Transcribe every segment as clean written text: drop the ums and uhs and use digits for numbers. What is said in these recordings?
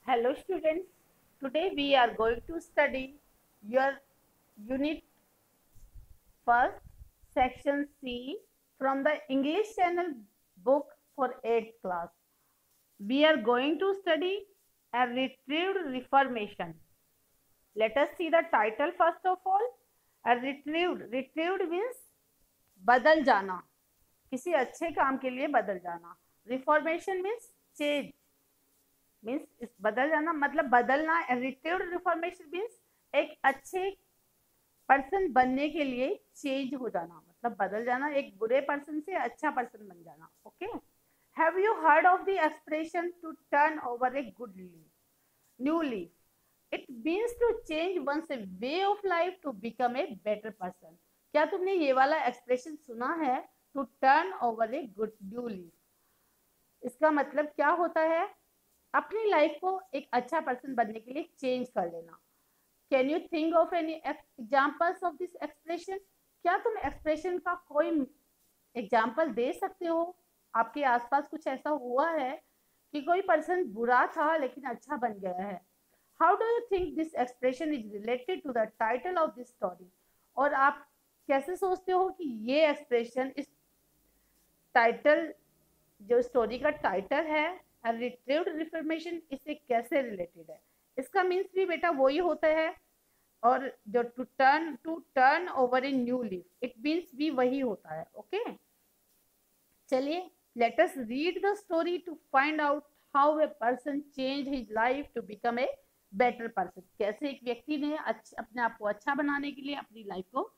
Hello students, today we are going to study your unit first section C from the English channel book for 8th class. We are going to study a retrieved reformation. Let us see the title first of all. A retrieved means बदल जाना, किसी अच्छे काम के लिए बदल जाना. Reformation means change, means बदल जाना मतलब बदलना. रिट्रीव्ड रिफॉर्मेशन मीन्स एक अच्छे पर्सन बनने के लिए चेंज हो जाना, मतलब बदल जाना, एक बुरे पर्सन से अच्छा पर्सन बन जाना. Okay, have you heard of the expression to turn over a good leaf, new leaf? It means to change once a way of life to become a better person. क्या तुमने ये वाला expression सुना है, to turn over a good new leaf? इसका मतलब क्या होता है? अपनी लाइफ को एक अच्छा पर्सन बनने के लिए चेंज कर लेना. Can you think of any examples of this expression? क्या तुम एक्सप्रेशन का कोई एग्जाम्पल दे सकते हो? आपके आसपास कुछ ऐसा हुआ है कि कोई पर्सन बुरा था लेकिन अच्छा बन गया है. How do you think this expression is related to the title of this story? और आप कैसे सोचते हो कि ये एक्सप्रेशन इस टाइटल, जो स्टोरी का टाइटल है रिट्रीव्ड रिफॉर्मेशन, इससे कैसे रिलेटेड है? इसका मीन्स भी बेटा वही होता है, और जो to turn over a new leaf, it means भी वही होता है. ओके, चलिए let us read the story to find out how a person change his life to become a better person. कैसे एक व्यक्ति ने अपने आप को अच्छा बनाने के लिए अपनी लाइफ को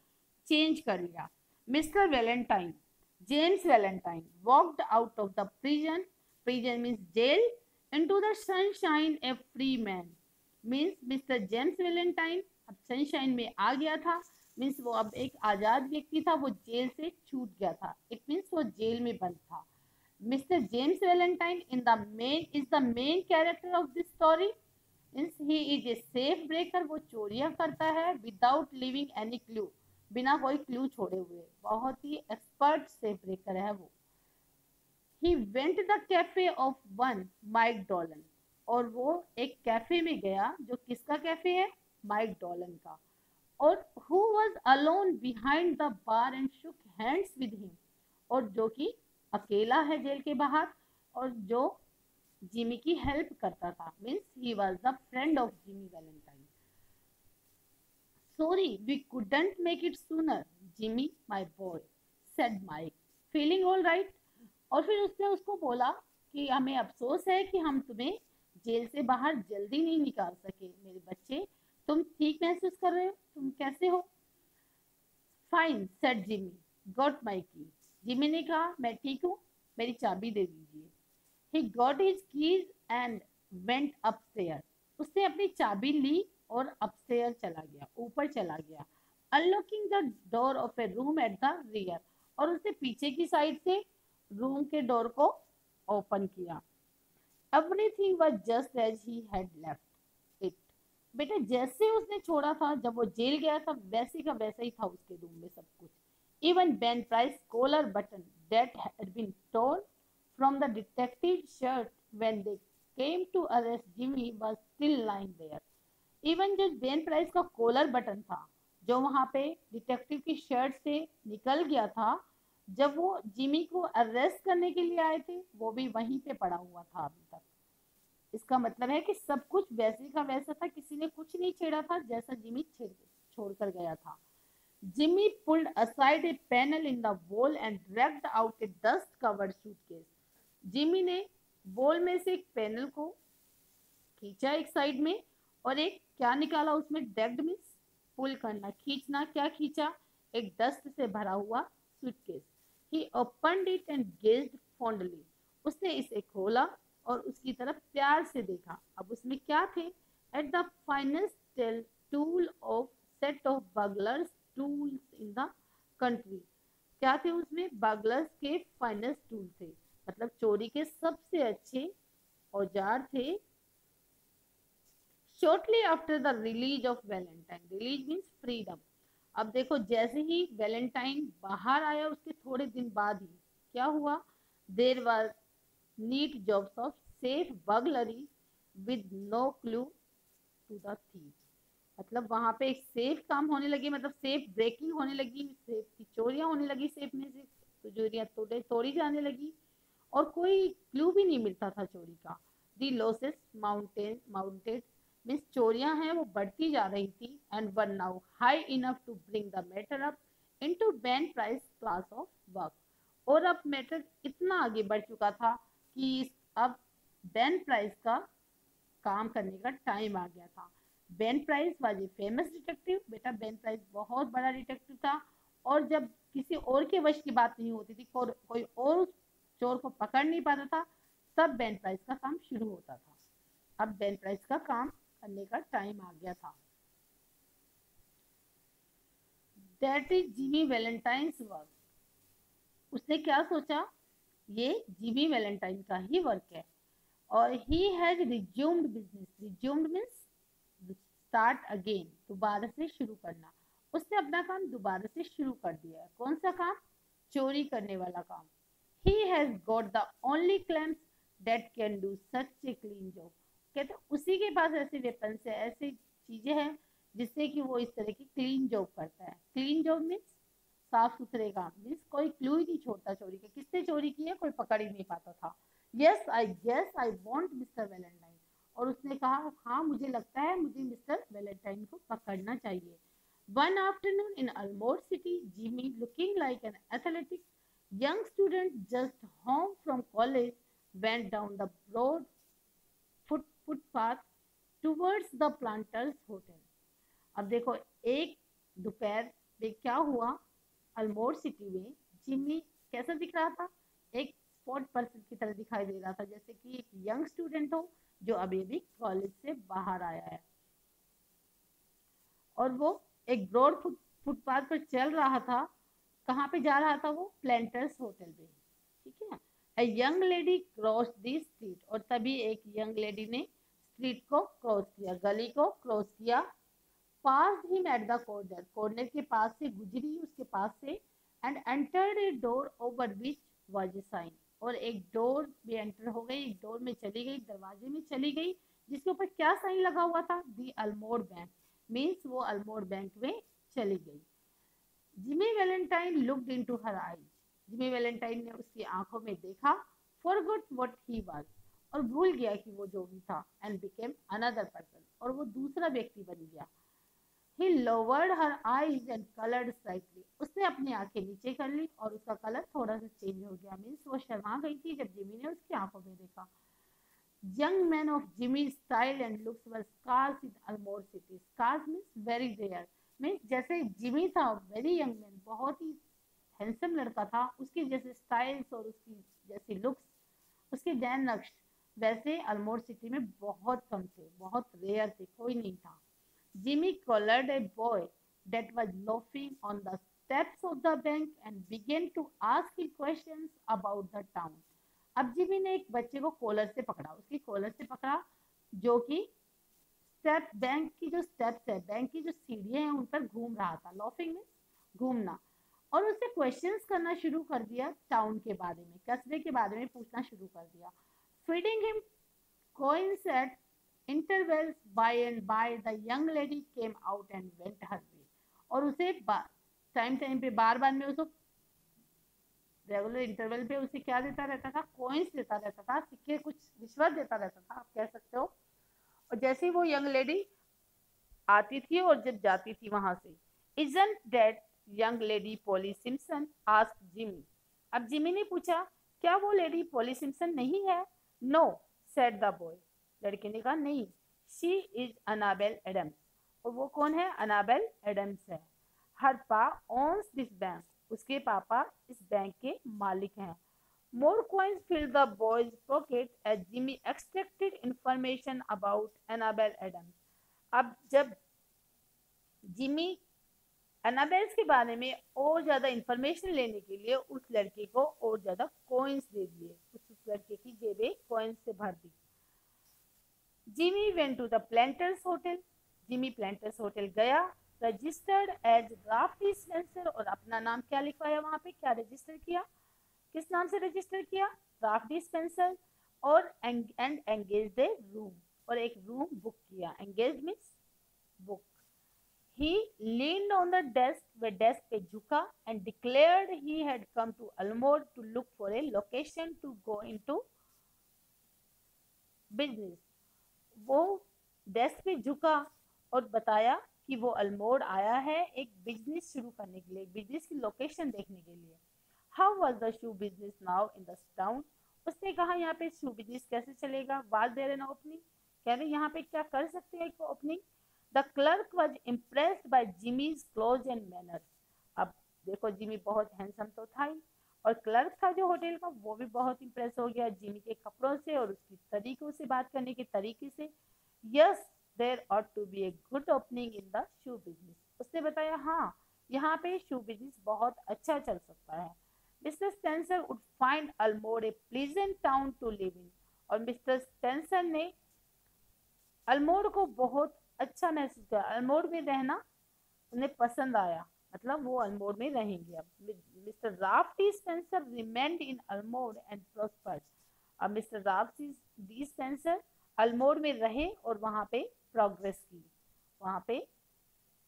चेंज कर लिया. Mister Valentine, James Valentine walked out of the prison means jail, into the sunshine a free man. Means Mr. James Valentine अब sunshine में आ गया था, means वो अब एक आजाद व्यक्ति था, वो जेल से छूट गया था. It means वो जेल में बंद था. Mr. James Valentine is the main character of this story. Means he is a safe breaker. वो चोरियां करता है without leaving any clue, बिना कोई क्लू छोड़े हुए. बहुत ही एक्सपर्ट सेफ ब्रेकर है वो. He went the cafe of one Mike Dolan, और वो एक कैफे में गया, जो किसका कैफे है? माइक डॉलन का. और who was alone behind the bar and shook hands with him, और जो कि अकेला है जेल के बाहर और जो जिमी की हेल्प करता था. Means he was the friend of Jimmy Valentine. Sorry, we couldn't make it sooner, Jimmy, my boy, said Mike, feeling all right. और फिर उसने उसको बोला कि हमें अफसोस है कि हम तुम्हें जेल से बाहर जल्दी नहीं निकाल सके. मेरे बच्चे, तुम ठीक महसूस कर रहे हो? तुम कैसे हो? Fine, said Jimmy, got my की. जिमी ने कहा, मैं ठीक हूँ, मेरी चाबी दे दीजिए. He got his keys and went upstair. उसने अपनी चाबी ली और अपस्टेयर चला गया, ऊपर चला गया. Unlocking the door of A room at the rear, और उसने पीछे की साइड से रूम के डोर को ओपन किया. Everything was just as he had left it. बेटा, जैसे उसने छोड़ा था जब वो जेल गया था, वैसे का वैसा ही था उसके रूम में सब कुछ. Even Ben Price collar button that had been torn from the detective shirt when they came to arrest Jimmy was still lying there. Even जो बेन प्राइस का कॉलर बटन था, जो वहां पे डिटेक्टिव की शर्ट से निकल गया था जब वो जिमी को अरेस्ट करने के लिए आए थे, वो भी वहीं पे पड़ा हुआ था अभी तक. इसका मतलब है कि सब कुछ वैसे का वैसा था, किसी ने कुछ नहीं छेड़ा था जैसा जिमी छोड़कर गया था. Jimmy pulled aside A panel in the wall and dragged out A dust covered suitcase. Jimmy ने वॉल में से एक पैनल को खींचा एक साइड में, और एक क्या निकाला उसमें? ड्रैग्ड मीन्स पुल करना, खींचना. क्या खींचा? एक डस्ट से भरा हुआ suitcase. He opened it and gazed fondly. उसने इसे खोला और उसकी तरफ प्यार से देखा. अब उसमें क्या थे? At the finest tool of set of burglars tools in the country. क्या थे उसमें? बगलर्स के फाइनेस्ट टूल थे, मतलब चोरी के सबसे अच्छे औजार थे. Shortly after the release of Valentine, release means freedom. अब देखो, जैसे ही वैलेंटाइन बाहर आया उसके थोड़े दिन बाद ही क्या हुआ? There was neat jobs of safe burglary with no clue to the thief। मतलब वहां पे एक सेफ काम होने लगी, मतलब सेफ ब्रेकिंग होने लगी, सेफ की चोरियां होने लगी, सेफ में से तिजोरियां तोड़ी जाने लगी और कोई क्लू भी नहीं मिलता था चोरी का। दी लॉसेस माउंटेड मीन्स चोरियां हैं वो बढ़ती जा रही थी and were now high enough to bring the matter up into Ben Price class of work. और अब मैटर इतना आगे बढ़ चुका था कि अब बेन प्राइस का काम करने का टाइम आ गया था। Ben price was a famous detective. बेटा बेन प्राइस बहुत बड़ा डिटेक्टिव था और जब किसी और के वश की बात नहीं होती थी, कोई और चोर को पकड़ नहीं पाता था, तब बेन प्राइस का काम शुरू होता था। अब बेन प्राइस का काम करने का टाइम आ गया था। That is Jimmy Valentine's work. उसने क्या सोचा, ये जिमी वैलेंटाइन का ही वर्क है और he has resumed business. Resumed means start again, दोबारा से शुरू करना। उसने अपना काम दोबारा से शुरू कर दिया है। कौन सा काम? चोरी करने वाला काम। He has got the only clamps that can do such a clean job। कहते उसी के पास ऐसे वेपन्स है, ऐसी चीजें हैं जिससे कि वो इस तरह की क्लीन जॉब करता है। क्लीन जॉब मीन्स साफ सुथरे काम, मीन्स कोई क्लू ही नहीं छोड़ता चोरी के। किसने चोरी की है कोई पकड़ ही नहीं पाता था। Yes I guess I want mister Valentine. और उसने कहा हाँ मुझे लगता है मुझे मिस्टर वैलेंटाइन को पकड़ना चाहिए। One afternoon in Almore City, Jimmy, looking like an athletic young student just home from college, went down the broad footpath towards the Planters Hotel। अब देखो एक दोपहर में क्या हुआ, अल्मोर सिटी में जिमी कैसा दिख रहा था? एक स्पोर्ट पर्सन की तरह दिखाई दे रहा था, जैसे कि एक यंग स्टूडेंट हो जो अभी अभी कॉलेज से बाहर आया है और वो एक ब्रॉड फुटपाथ पर चल रहा था। कहाँ पे जा रहा था वो? प्लांटर्स होटल पे। ठीक है। A young lady crossed the street। और तभी एक यंग लेडी ने स्ट्रीट को क्रॉस किया, गली को क्रॉस किया। Passed him at the corner। Corner के पास से गुजरी, उसके पास से। And entered a door over which was a sign। और एक डोर में एंटर हो गई, एक डोर में चली गई, दरवाजे में चली गई, जिसके ऊपर क्या साइन लगा हुआ था? दी अल्मोर बैंक। मीन्स वो अल्मोर बैंक में चली गई। Jimmy Valentine looked into her eyes. Jimmy Valentine ने उसकी आंखों में देखा। Forgot what he was. और भूल गया कि वो जो भी था। And became another person. और वो दूसरा व्यक्ति बन गया। He lowered her eyes and colored slightly। उसने अपनी आंखें नीचे कर ली और उसका कलर थोड़ा सा चेंज हो गया। मीन्स वो शर्मा गई थी जब जिमी ने उसकी आंखों में देखा। Young men of Jimmy's style and looks were scarce in Almore City। Scarce means very rare। Means जैसे जिमी था वेरी यंग मैन, बहुत ही हैंडसम लड़का था, उसकी जैसे स्टाइल्स और उसकी जैसी लुक्स, उसके डैन नक्श वैसे अल्मोर सिटी में बहुत कम थे, बहुत रेयर थे, कोई नहीं था। Jimmy collared a boy that was loafing on the steps of the bank and began to ask him questions about the town। अब जिमी ने एक बच्चे को कॉलर से पकड़ा, उसकी कॉलर से पकड़ा, जो कि स्टेप बैंक की जो स्टेप्स है, बैंक की जो सीढ़ियां हैं उन पर घूम रहा था। लॉफिंग में घूमना। और उससे क्वेश्चंस करना शुरू कर दिया टाउन के बारे में, कस्बे के बारे में पूछना शुरू कर दिया। Feeding him coins at intervals by and by the young lady came out and went her way। और उसे टाइम टाइम पे बार बार में उसको रेगुलर इंटरवल पे उसे क्या देता रहता था? कॉइन्स देता रहता था, सिक्के, कुछ रिश्वत देता रहता था, आप कह सकते हो। और जैसे ही वो यंग लेडी आती थी और जब जाती थी वहां से, Isn't that young lady Polly Simpson? asked Jimmy। अब जिमी ने पूछा क्या वो लेडी पॉली सिम्पसन नहीं है? No, said the boy। लड़के ने कहा नहीं, शी इज अनाबेल एडम्स। और वो कौन है? अनाबेल एडम्स है। हर पा ओन्स दिस बैंक। उसके पापा इस बैंक के मालिक हैं। More coins fill the boys pocket as Jimmy extracted information about Annabel Adams. अब जब जिमी अनाबेल्स के बारे में और ज्यादा इंफॉर्मेशन लेने के लिए उस लड़के को और ज्यादा कॉइन्स दे दिए, उस लड़के की जेबें कॉइन्स से भर दी। Jimmy went to the Planters hotel. Jimmy Planters hotel गया, रजिस्टर्ड एज ड्राफ्ट डिस्पेंसर। और अपना नाम क्या लिखवाया वहां पे? क्या रजिस्टर किया? किस नाम से रजिस्टर किया? Draft dispenser. और एंड एंगेज द रूम। और एक रूम बुक किया। Engage means book. He leaned on the desk where desk पे झुका and declared he had come to Almore to look for a location to go into business. वो desk पे झुका और बताया कि वो अल्मोड़ आया है एक बिजनेस शुरू करने के लिए, बिजनेस की लोकेशन देखने के लिए। How was the shoe business now in the town? उसने कहा यहाँ पे शू बिजनेस कैसे चलेगा? Was there an opening? कह रहे यहाँ पे क्या कर सकते हैं एक opening? The clerk was impressed by Jimmy's clothes and manners. अब देखो जिमी बहुत हैंडसम तो था ही, और क्लर्क था जो होटल का वो भी बहुत इम्प्रेस हो गया जिमी के कपड़ों से और उसकी तरीकों से, बात करने के तरीके से। Yes there ought to be a good opening in the shoe business. उसने बताया हाँ यहाँ पे शू बिजनेस बहुत अच्छा चल सकता है। Mister Spencer would find Elmore a pleasant town to live in. और मिस्टर स्पेंसर ने अल्मोर को बहुत अच्छा महसूस किया, अल्मोर में रहना उन्हें पसंद आया, मतलब वो अल्मोर में रहेंगे। अब Mister Ralph T Spencer remained in Elmore and prospered. अब Mister Ralph T Spencer Elmore में रहे और वहां पे प्रोग्रेस की, वहां पे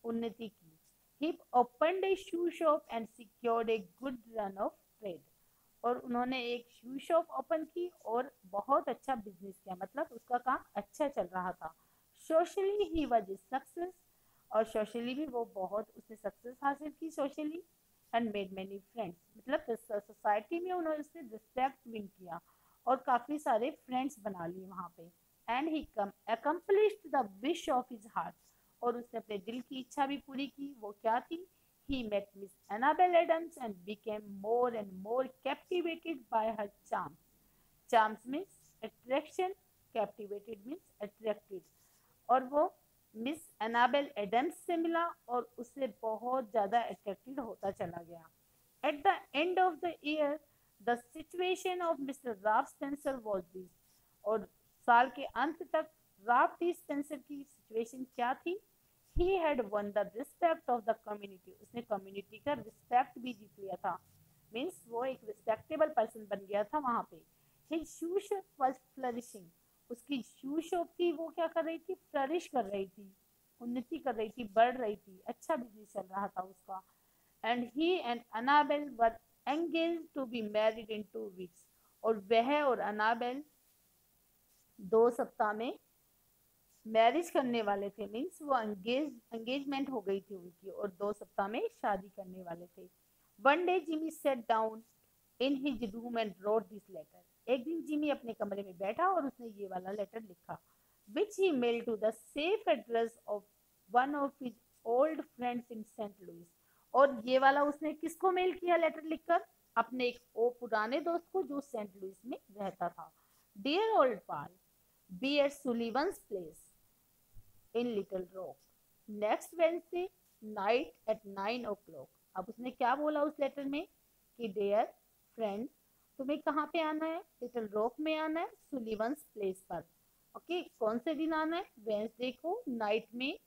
उन्नति की। He opened a shoe shop and secured a good run of trade. और उन्होंने एक शू शॉप ओपन की और बहुत अच्छा बिजनेस किया, मतलब उसका काम अच्छा चल रहा था। Socially he was a success. और सोशली भी वो बहुत उसने सक्सेस हासिल की socially. And made many friends, मतलब सोसाइटी में उन्होंने उसने रिस्पेक्ट विन किया और काफ़ी सारे फ्रेंड्स बना लिए वहाँ पे। And he accomplished the wish of his heart. और उसने अपने दिल की इच्छा भी पूरी की। वो क्या थी? He met Miss Annabel Adams and became more and more captivated by her charms. Charms means attraction, captivated means attracted. और वो मिस एनाबेल एडम्स से मिला और उससे बहुत ज़्यादा अट्रैक्टेड होता चला गया। At the end of the year the situation of mister Ralph Spencer was this. और साल के अंत तक राल्फ टी स्पेंसर की सिचुएशन क्या थी? He had won the respect of the community. उसने कम्युनिटी का रिस्पेक्ट भी जीत लिया था, मीन्स वो एक रिस्पेक्टेबल पर्सन बन गया था वहाँ पे। His shoe shop was flourishing. उसकी शू शॉप थी वो क्या कर रही थी? फ्लरिश कर रही थी, उन्नति कर रही थी, बढ़ रही थी, अच्छा बिजनेस चल रहा था उसका। And he and Annabel were engaged to be married in 2 weeks। और वह और अनाबेल 2 सप्ताह में मैरिज करने वाले थे, मीन्स वो एंगेजमेंट हो गई थी उनकी और 2 सप्ताह में शादी करने वाले थे। One day Jimmy sat down in his room and wrote this letter. एक दिन जिमी अपने कमरे में बैठा और उसने ये वाला लेटर लिखा, which he mail to the safe address of one of his old friends in Saint Louis. और ये वाला उसने किसको मेल किया लेटर लिखकर? अपने एक पुराने दोस्त को जो सेंट लुइस में रहता था। Dear old pal, be at Sullivan's place in Little Rock next Wednesday night at 9 o'clock। अब उसने क्या बोला उस लेटर में कि डियर फ्रेंड तुम्हें कहाँ पे आना है? लिटिल रॉक में आना है, सुलिवन्स प्लेस पर। ओके, कौन से दिन आना है? वेंसडे को नाइट में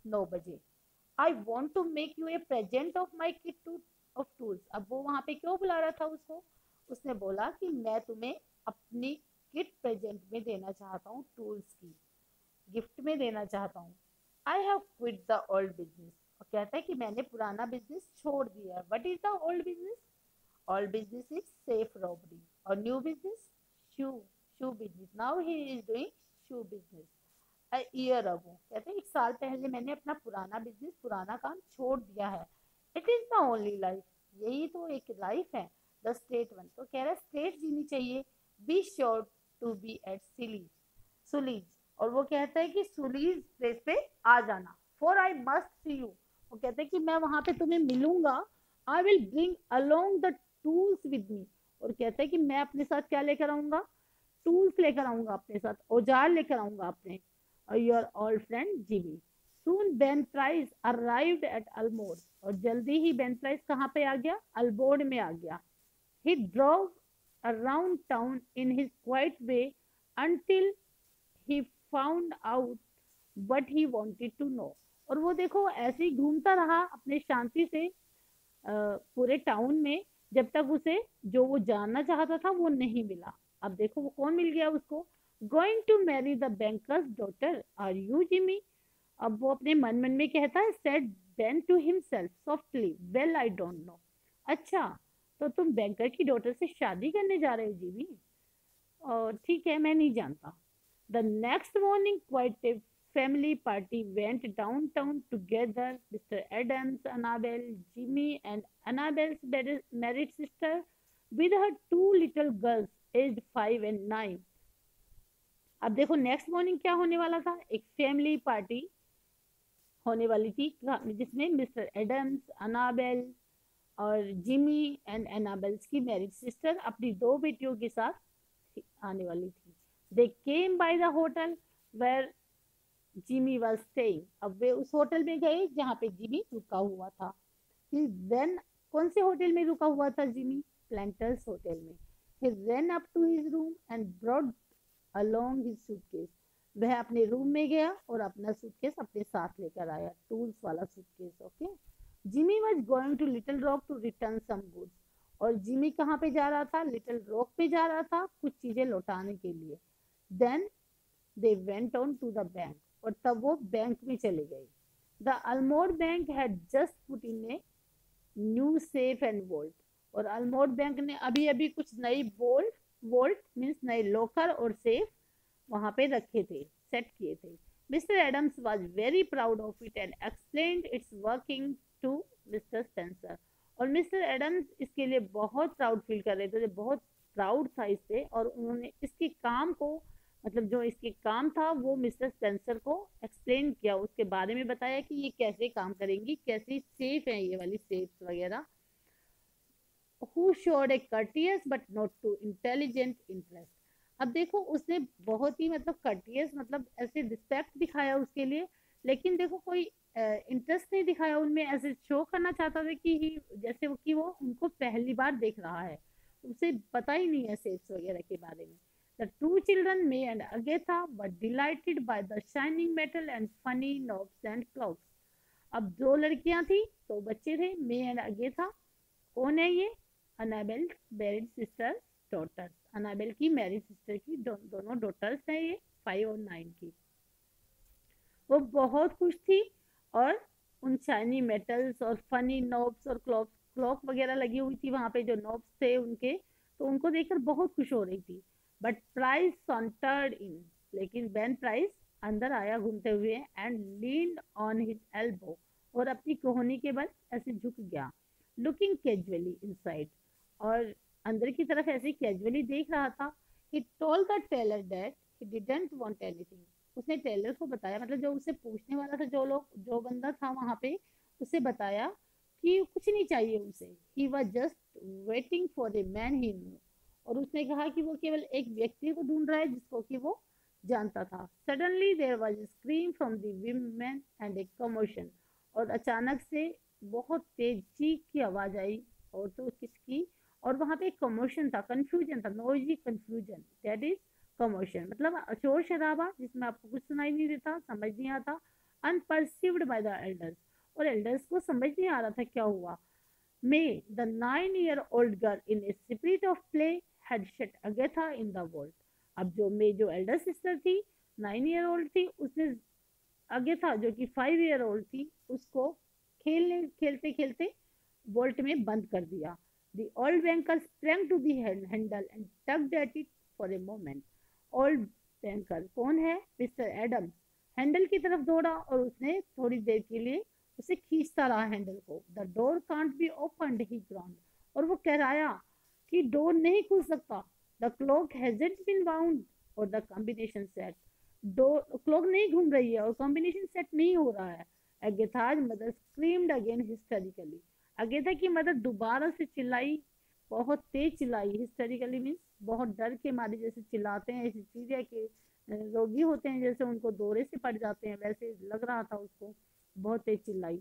9 बजे। I want to make you a present of my kit of tools. अब वो वहाँ पे क्यों बुला रहा था उसको? उसने बोला कि मैं तुम्हें अपनी किट प्रेजेंट में देना चाहता हूँ, टूल्स की गिफ्ट में देना चाहता हूँ। I have quit the old business. और कहता है कि मैंने पुराना बिजनेस छोड़ दिया है। What is the old business? Old business is safe robbery. और new business shoe business. Now he is doing shoe business a year ago. कहते हैं 1 साल पहले मैंने अपना पुराना बिजनेस, पुराना काम छोड़ दिया है। It is the only life. यही तो एक लाइफ है। The straight one. तो कह रहा है स्ट्रेट जीनी चाहिए। Be sure to be at Sully's. और वो कहता है कि सुलीज प्लेस पे आ जाना। For I must see you. वो कहते हैं कि मैं वहां पे तुम्हें मिलूंगा। I will bring along the tools with me. और कहता है कि मैं अपने साथ क्या लेकर आऊंगा? टूल्स लेकर आऊंगा अपने साथ, औजार लेकर आऊंगा अपने। Your old friend Jimmy. Soon Ben Price arrived at Elmore. और जल्दी ही बेन प्राइस कहाँ पे आ गया? अल्मोर में आ गया। He drove around town in his quiet way until he found out what he wanted to know। और वो देखो ऐसे ही घूमता रहा अपने शांति से पूरे टाउन में, जब तक उसे जो वो जानना चाहता था वो नहीं मिला। अब देखो वो कौन मिल गया उसको? Going to marry the banker's daughter are you Jimmy? अब वो अपने मन मन में कहता है, said Ben to himself softly, well I don't know. अच्छा, तो तुम बैंकर की डॉटर से शादी करने जा रहे हो जिमी? और ठीक है, मैं नहीं जानता। The next morning quite a family party went downtown together. Mr. Adams, Annabelle, Jimmy, and Annabelle's married sister with her two little girls aged 5 and 9. अब देखो नेक्स्ट मॉर्निंग क्या होने वाला था, एक फैमिली पार्टी होने वाली थी जिसमें मिस्टर एडम्स, अनाबेल और जिमी एंड एनाबेल्स की मैरिड सिस्टर अपनी दो बेटियों के साथ आने वाली थी। They came by the hotel where Jimmy was staying. अब वे उस होटल में गए जहाँ पे जिमी रुका हुआ था। देन कौन से होटल में रुका हुआ था जिमी? प्लेंटर्स होटल में। ही ran up to his room and brought along his suitcase. वह अपने रूम में गया और अपना सूटकेस अपने साथ लेकर आया, टूल्स वाला suitcase. Okay, Jimmy was going to Little Rock to return some goods. और जिमी कहाँ पे जा रहा था? लिटिल रॉक पे जा रहा था कुछ चीजें लौटाने के लिए। Then they went on to the bank. और तब वो बैंक में चले गए। The Elmore bank had just put in a new safe and vault. और अल्मोड बैंक ने अभी अभी कुछ नई वोल्ट मीन्स नए लॉकर और सेफ वहां पे रखे थे, सेट किए थे। Mister Adams was very proud of it and explained its working to Mister Spencer. और मिस्टर एडम्स इसके लिए बहुत प्राउड फील कर रहे थे, बहुत प्राउड था इससे, और उन्होंने इसके काम को, मतलब जो इसके काम था वो मिस्टर स्पेंसर को एक्सप्लेन किया, उसके बारे में बताया कि ये कैसे काम करेंगी, कैसे सेफ है ये वाली सेफ्स वगैरह। who showed a courteous but not too intelligent interest। अब देखो उसने बहुत ही मतलब courteous मतलब ऐसे रिस्पेक्ट दिखाया उसके लिए, लेकिन देखो कोई इंटरेस्ट नहीं दिखाया उनमें, ऐसे शो करना चाहता था कि जैसे वो कि वो उनको पहली बार देख रहा है, उसे पता ही नहीं है सेफ्स वगैरह के बारे में। The two children, May and Agatha, were delighted by the shining metal and funny knobs and clocks। अब दो लड़कियां थी, दो बच्चे थे, मे एंड अगेथा। कौन है ये? Annabel married sister daughters, Annabel की मैरिड सिस्टर की दोनों डॉटर्स हैं ये, 5 और 9 की। वो बहुत खुश थी और उन शाइनी मेटल्स और फनी नॉब्स और क्लॉक वगैरह लगी हुई थी वहां पे, जो नॉब्स थे उनके, तो उनको देखकर बहुत खुश हो रही थी। बट प्राइस सॉन्टर्ड इन, लेकिन बेन प्राइस अंदर आया घूमते हुए and leaned on his elbow, और अपनी कोहनी के बल ऐसे झुक गया, लुकिंग कैजुअली इनसाइड, और अंदर की तरफ ऐसे कैजुअली देख रहा था। He told the teller that he didn't want anything. उसने टेलर को बताया, मतलब जो उसे पूछने वाला था, जो बंदा था वहां पे, उसे बताया कि कुछ नहीं चाहिए उसे। He was just waiting for a man he new. और उसने कहा कि वो केवल एक व्यक्ति को ढूंढ रहा है जिसको कि वो जानता था। Suddenly there was a scream from the women and a commotion. और अचानक से बहुत तेज चीख की आवाज आई, और तो किसकी? और वहां पे एक कमोशन था, कंफ्यूजन था, noisy confusion, that is commotion, मतलब शोर शराबा जिसमें आपको कुछ सुनाई नहीं देता, समझ नहीं आता। अनपर्सीव्ड बाय द एल्डर्स, और एल्डर्स को समझ नहीं आ रहा था क्या हुआ। May, the 9-year-old girl in a spirit of play had shut Agatha in the vault। अब जो मे जो एल्डर सिस्टर थी, 9 year old थी, उसने अगेथा जो कि 5 year old थी उसको खेलते खेलते वोल्ट में बंद कर दिया। The old banker sprang to the handle and tugged at it for a moment। Old banker कौन है? मिस्टर एडम्स हैंडल की तरफ दौड़ा और उसने थोड़ी देर के लिए उसे खींचता रहा हैंडल को। The door can't be opened he groaned, और वो कहराया कि डोर नहीं खुल सकता। The clock hasn't been wound और the combination set, door clock नहीं घूम रही है और कॉम्बिनेशन सेट नहीं हो रहा है। अगेथाज मदर स्क्रीम्ड अगेन हिस्टेरिकली, अगेथा की मदर दोबारा से चिल्लाई, बहुत तेज चिल्लाई। हिस्टेरिकली मीन्स बहुत डर के मारे, जैसे चिल्लाते हैं ऐसी चीज है कि रोगी होते हैं जैसे उनको दौरे से पड़ जाते हैं, वैसे लग रहा था उसको, बहुत तेज चिल्लाई।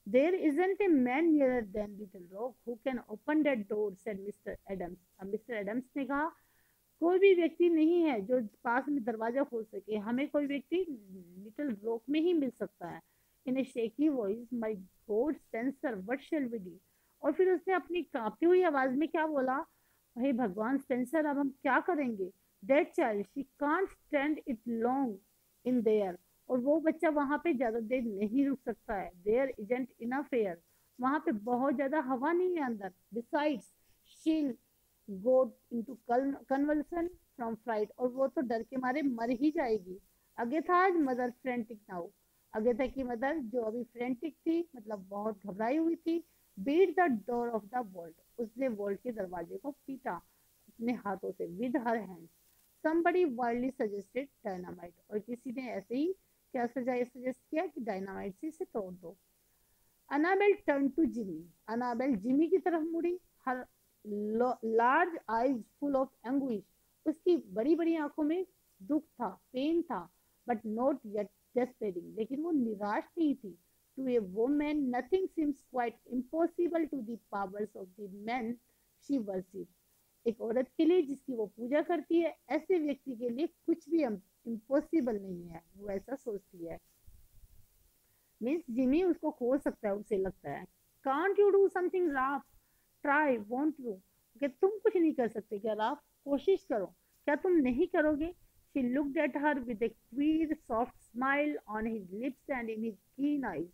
There isn't a man nearer than Little Rock who can open that door, said Mr Adams. अब मिस्टर एडम्स ने कहा कोई भी व्यक्ति नहीं है जो पास में दरवाजा खोल सके, हमें कोई व्यक्ति लिटिल रॉक में ही मिल सकता है। In a shaky voice, my God Spencer what shall we do. और फिर उसने अपनी कांपती हुई आवाज में क्या बोला? हे भगवान स्पेंसर, अब हम क्या करेंगे? That child she can't stand it long in their, और वो बच्चा वहां पे ज्यादा देर नहीं रुक सकता है। देयर इजंट इनफ एयर, वहां पे बहुत ज्यादा हवा नहीं है अंदर। बिसाइड्स शील go into convulsion from flight, और वो तो डर के मारे मर ही जाएगी। अगेथाज मदर फ्रेंटिक नाउ, अगेथा की मदर जो अभी फ्रेंटिक थी, मतलब बहुत घबराई हुई थी, beat the door of the vault, उसने वॉल्ट के दरवाजे को पीटा अपने हाथों से with her hand. somebody wildly suggested dynamite, और किसी ने ऐसे ही क्या सजेस्ट किया कि डायनामाइट से इसे तोड़ दो। Annabel turn to Jimmy, Annabel Jimmy की तरफ मुड़ी। Her large eyes full of anguish, उसकी बड़ी बड़ी आंखों में दुख था, पेन था, बट नॉट येट डेस्पेरिंग, लेकिन वो निराश नहीं थी। To a woman nothing seems quite impossible to the powers of the man she worship, एक औरत के लिए जिसकी वो पूजा करती है, ऐसे व्यक्ति के लिए कुछ भी इम्पॉसिबल नहीं है, वो ऐसा सोचती है। मीन्स जिमी उसको खो सकता है, उसे लगता है। Can't you do something Ralph, try won't you, कि तुम कुछ नहीं कर सकते क्या राफ, कोशिश करो, क्या तुम नहीं करोगे। She looked at her with A queer soft smile on his lips and in his कीन आईज,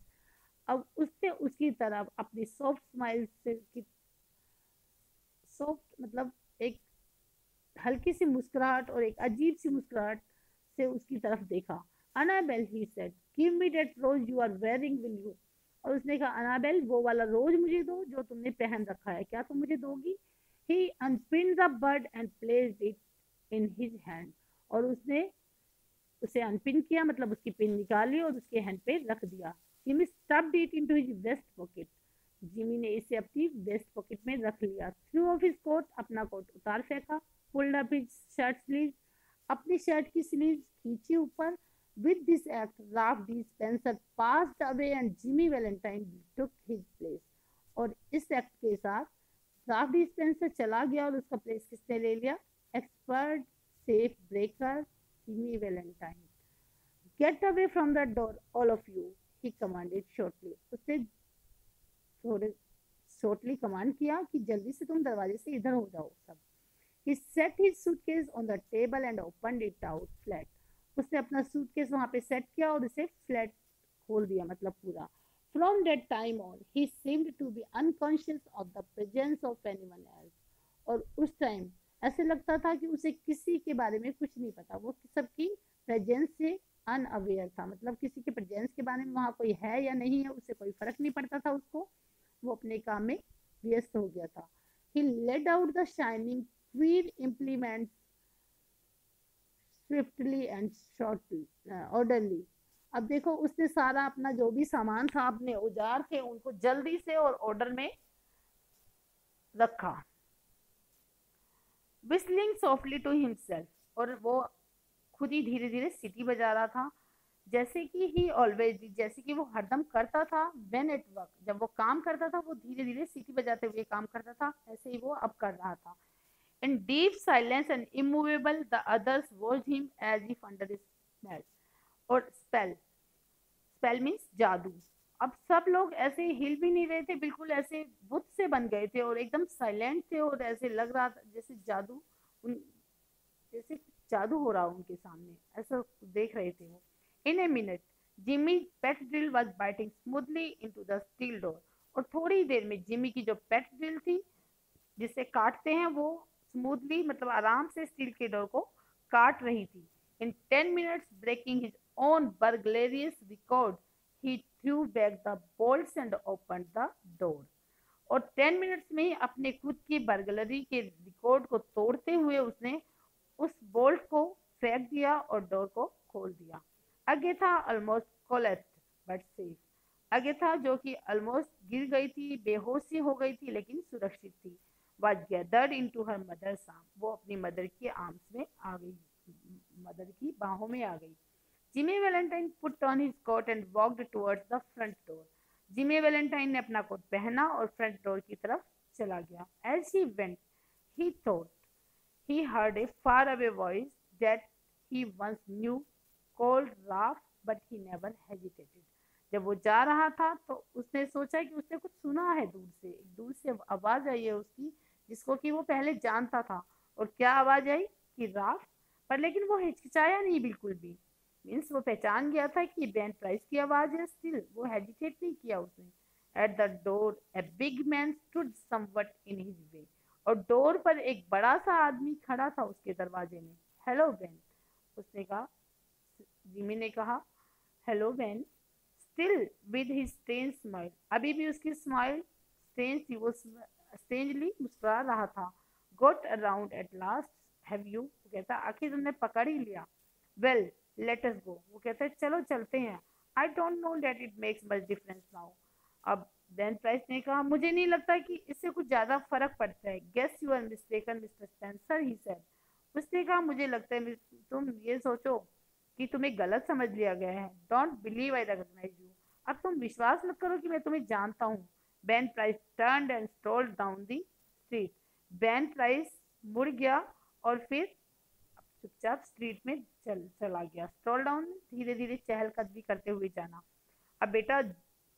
अब उसने उसकी तरफ अपनी सॉफ्ट स्माइल से, सॉफ्ट मतलब एक हल्की सी मुस्कुराहट और एक अजीब सी मुस्कुराहट से उसकी तरफ देखा। Annabel he said, give me that rose you are wearing, will you, और उसने कहा अनाबेल वो वाला रोज मुझे दो जो तुमने पहन रखा है, क्या तुम मुझे दोगी। He unpin the bird and placed it in his hand, और उसने उसे अनपिन किया, मतलब उसकी पिन निकाली और उसके हैंड पे रख दिया। Jimmy stuffed it into his vest pocket, Jimmy ने इसे अपनी वेस्ट पॉकेट में रख लिया। थ्रू ऑफ हिज कोट, अपना कोट उतार फेंका। Pulled up his shirt sleeve, अपनी शर्ट की स्लीव खींची ऊपर। With this act Ralph D Spencer passed away and Jimmy Valentine took his place, और इस एक्ट के साथ राल्फ डी स्पेंसर चला गया और उसका प्लेस किसने ले लिया, expert safe breaker Jimmy Valentine. Get away from the door all of you, he commanded shortly, उसने थोड़े शॉर्टली कमांड किया कि जल्दी से तुम दरवाजे से इधर हो जाओ सब। He set his suitcase on the table and opened it out flat, उसने अपना सूटकेस वहां पे सेट किया और उसे फ्लैट खोल दिया, मतलब पूरा। From that time on, he seemed to be unconscious of the presence of anyone else, और उस टाइम ऐसे लगता था कि उसे किसी के बारे में कुछ नहीं पता, वो सबकी प्रेजेंस से अनअवेयर था, मतलब किसी के प्रेजेंस के बारे में वहां कोई है या नहीं है उससे कोई फर्क नहीं पड़ता था उसको, वो अपने काम में व्यस्त हो गया था। He laid out the shining queer implements swiftly and shortly, orderly, अब देखो उसने सारा अपना जो भी सामान था, अपने औजार थे, उनको जल्दी से और ऑर्डर में रखा। whistling softly to himself, और वो खुद ही धीरे धीरे सीटी बजा रहा था, जैसे कि ही ऑलवेज, जैसे कि वो हरदम करता था। व्हेन एट वर्क, जब वो काम करता था वो धीरे धीरे सीटी बजाते हुए काम करता था, ऐसे ही वो अब कर रहा था। In deep silence and immovable the others watched him as if under spell, और स्पेल, स्पेल मीन्स जादू। अब सब लोग ऐसे हिल भी नहीं रहे थे, बिल्कुल ऐसे बुत से बन गए थे और एकदम साइलेंट थे, और ऐसे लग रहा था जैसे जादू जैसे जादू हो रहा हो उनके सामने, ऐसा देख रहे थे वो। In a minute Jimmy pet drill was biting smoothly into the steel door, और थोड़ी देर में जिमी की जो पेट ड्रिल थी जिसे काटते हैं, वो स्मूथली मतलब आराम से स्टील के डोर को काट रही थी। In 10 minutes breaking his own burglarious record, he threw back the bolts and open the door, और 10 मिनट्स में ही अपने खुद की बर्गलरी के रिकॉर्ड को तोड़ते हुए उसने उस बोल्ट को फेंक दिया और डोर को खोल दिया। अगेथा ऑलमोस्ट कोलैप्स्ड बट सेफ, अगेथा जो कि ऑलमोस्ट गिर गई थी, बेहोशी हो गई थी, लेकिन सुरक्षित थी। was gathered into her mother's arm, वो अपनी मदर के आर्म्स में आ गई, मदर की बाहों में आ गई। Jimmy Valentine put on his coat and walked towards the front door, Jimmy Valentine ने अपना कोट पहना और फ्रंट डोर की तरफ चला गया। As he went, he thought he heard a faraway voice that he once knew called Ralph, but he never hesitated. जब वो जा रहा था तो उसने सोचा कि उसने कुछ सुना है दूर से आवाज आई है उसकी, जिसको कि वो पहले जानता था। और क्या आवाज आई कि राफ, पर लेकिन वो हिचकिचाया नहीं बिल्कुल भी। मीन्स वो पहचान गया था कि बेन प्राइस की आवाज है। स्टिल वो हेजिटेट नहीं किया उसने। At the door a big man stood somewhat in his way. और डोर पर एक बड़ा सा आदमी खड़ा था उसके दरवाजे में। हेलो बेन, उसने कहा। जिमी ने कहा, hello Ben, still with his strange smile. अभी भी उसकी स्माइल स्ट्रेंज थी, वो स्ट्रेंजली मुस्कुरा रहा था। Got around at last have you, वो कहता आखिर तुमने पकड़ ही लिया। वेल लेट अस गो, वो कहता है चलो चलते हैं। आई don't know that it makes much difference now. अब बेन प्राइस ने कहा, मुझे नहीं लगता कि इससे कुछ ज्यादा फर्क पड़ता है। Guess you are mistaken Mr Spencer, he said. उसने कहा, मुझे लगता है तुम ये सोचो कि तुम्हें गलत समझ लिया गया है। Don't believe I recognise you. अब तुम विश्वास मत करो कि मैं तुम्हें जानता हूँ। Ben Price turned and strolled down the street. Ben Price मुड़ गया और फिर चुपचाप स्ट्रीट में चला गया। स्ट्रोल डाउन, धीरे धीरे चहलकदमी करते हुए जाना। अब बेटा,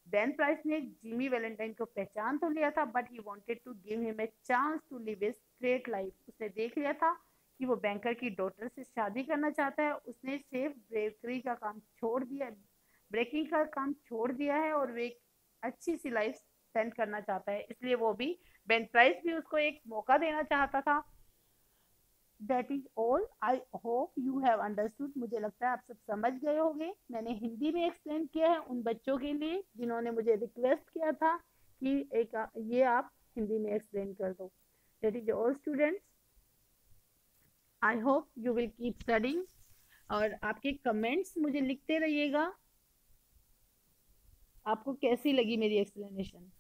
बेन प्राइस ने जिमी वैलेंटाइन को पहचान तो लिया था, but he wanted to give him a chance to live his great life. उसने देख लिया था कि वो बैंकर की डॉटर से शादी करना चाहता है। उसने सेफ ब्रेकिंग का काम छोड़ दिया है और वो एक अच्छी सी लाइफ स्पेंड करना चाहता है। इसलिए वो भी, बेन प्राइस भी उसको एक मौका देना चाहता था। That is all. I hope you have understood. मुझे लगता है आप सब समझ गए होंगे। मैंने हिंदी में एक्सप्लेन किया है उन बच्चों के लिए जिन्होंने मुझे रिक्वेस्ट किया था कि ये आप हिंदी में एक्सप्लेन कर दो। That is all students. I hope you will keep studying और आपके कमेंट्स मुझे लिखते रहिएगा। आपको कैसी लगी मेरी एक्सप्लेनेशन।